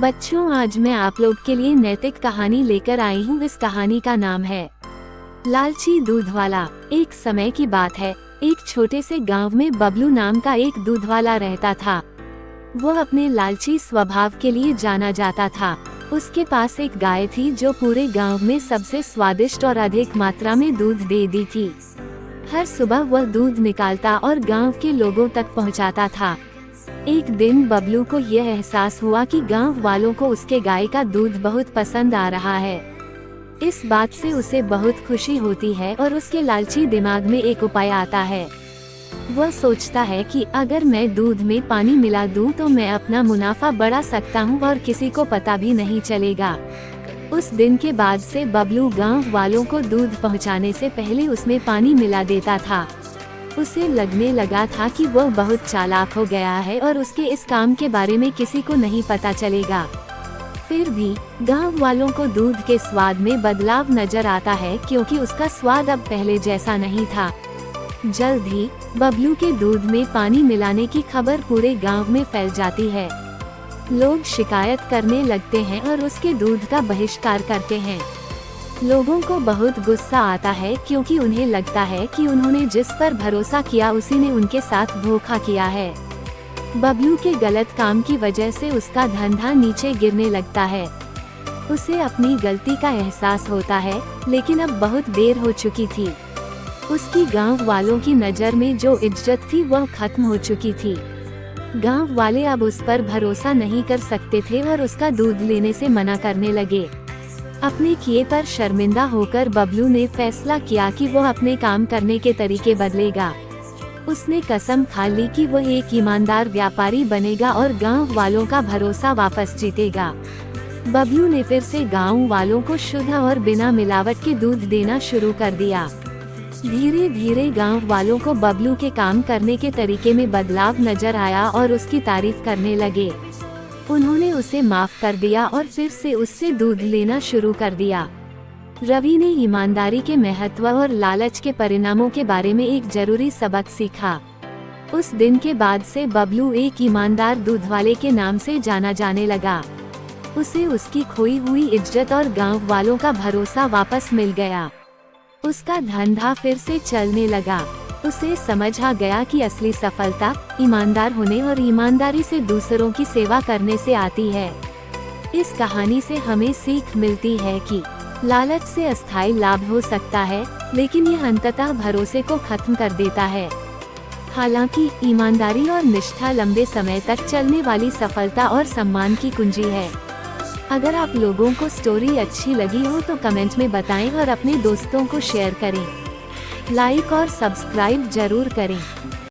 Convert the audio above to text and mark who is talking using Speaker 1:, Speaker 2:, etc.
Speaker 1: बच्चों, आज मैं आप लोग के लिए नैतिक कहानी लेकर आई हूँ। इस कहानी का नाम है लालची दूध वाला। एक समय की बात है, एक छोटे से गांव में बबलू नाम का एक दूध वाला रहता था। वो अपने लालची स्वभाव के लिए जाना जाता था। उसके पास एक गाय थी जो पूरे गांव में सबसे स्वादिष्ट और अधिक मात्रा में दूध देती थी। हर सुबह वह दूध निकालता और गांव के लोगों तक पहुंचाता था। एक दिन बबलू को यह एहसास हुआ कि गांव वालों को उसके गाय का दूध बहुत पसंद आ रहा है। इस बात से उसे बहुत खुशी होती है और उसके लालची दिमाग में एक उपाय आता है। वह सोचता है कि अगर मैं दूध में पानी मिला दूं तो मैं अपना मुनाफा बढ़ा सकता हूं और किसी को पता भी नहीं चलेगा। उस दिन के बाद से बबलू गांव वालों को दूध पहुंचाने से पहले उसमें पानी मिला देता था। उसे लगने लगा था कि वह बहुत चालाक हो गया है और उसके इस काम के बारे में किसी को नहीं पता चलेगा। फिर भी गांव वालों को दूध के स्वाद में बदलाव नजर आता है, क्योंकि उसका स्वाद अब पहले जैसा नहीं था। जल्द ही बबलू के दूध में पानी मिलाने की खबर पूरे गांव में फैल जाती है। लोग शिकायत करने लगते हैं और उसके दूध का बहिष्कार करते हैं। लोगों को बहुत गुस्सा आता है, क्योंकि उन्हें लगता है कि उन्होंने जिस पर भरोसा किया उसी ने उनके साथ धोखा किया है। बबलू के गलत काम की वजह से उसका धंधा नीचे गिरने लगता है। उसे अपनी गलती का एहसास होता है, लेकिन अब बहुत देर हो चुकी थी। उसकी गांव वालों की नज़र में जो इज्जत थी वह खत्म हो चुकी थी। गांव वाले अब उस पर भरोसा नहीं कर सकते थे और उसका दूध लेने से मना करने लगे। अपने किए पर शर्मिंदा होकर बबलू ने फैसला किया कि वो अपने काम करने के तरीके बदलेगा। उसने कसम खा ली कि वह एक ईमानदार व्यापारी बनेगा और गांव वालों का भरोसा वापस जीतेगा। बबलू ने फिर से गांव वालों को शुद्ध और बिना मिलावट के दूध देना शुरू कर दिया। धीरे धीरे गांव वालों को बबलू के काम करने के तरीके में बदलाव नजर आया और उसकी तारीफ करने लगे। उन्होंने उसे माफ कर दिया और फिर से उससे दूध लेना शुरू कर दिया। रवि ने ईमानदारी के महत्व और लालच के परिणामों के बारे में एक जरूरी सबक सीखा। उस दिन के बाद से बबलू एक ईमानदार दूध वाले के नाम से जाना जाने लगा। उसे उसकी खोई हुई इज्जत और गांव वालों का भरोसा वापस मिल गया। उसका धंधा फिर से चलने लगा। उसे समझ आ गया कि असली सफलता ईमानदार होने और ईमानदारी से दूसरों की सेवा करने से आती है। इस कहानी से हमें सीख मिलती है कि लालच से अस्थायी लाभ हो सकता है, लेकिन यह अंततः भरोसे को खत्म कर देता है। हालांकि ईमानदारी और निष्ठा लंबे समय तक चलने वाली सफलता और सम्मान की कुंजी है। अगर आप लोगों को स्टोरी अच्छी लगी हो तो कमेंट में बताएं और अपने दोस्तों को शेयर करें। लाइक और सब्सक्राइब जरूर करें।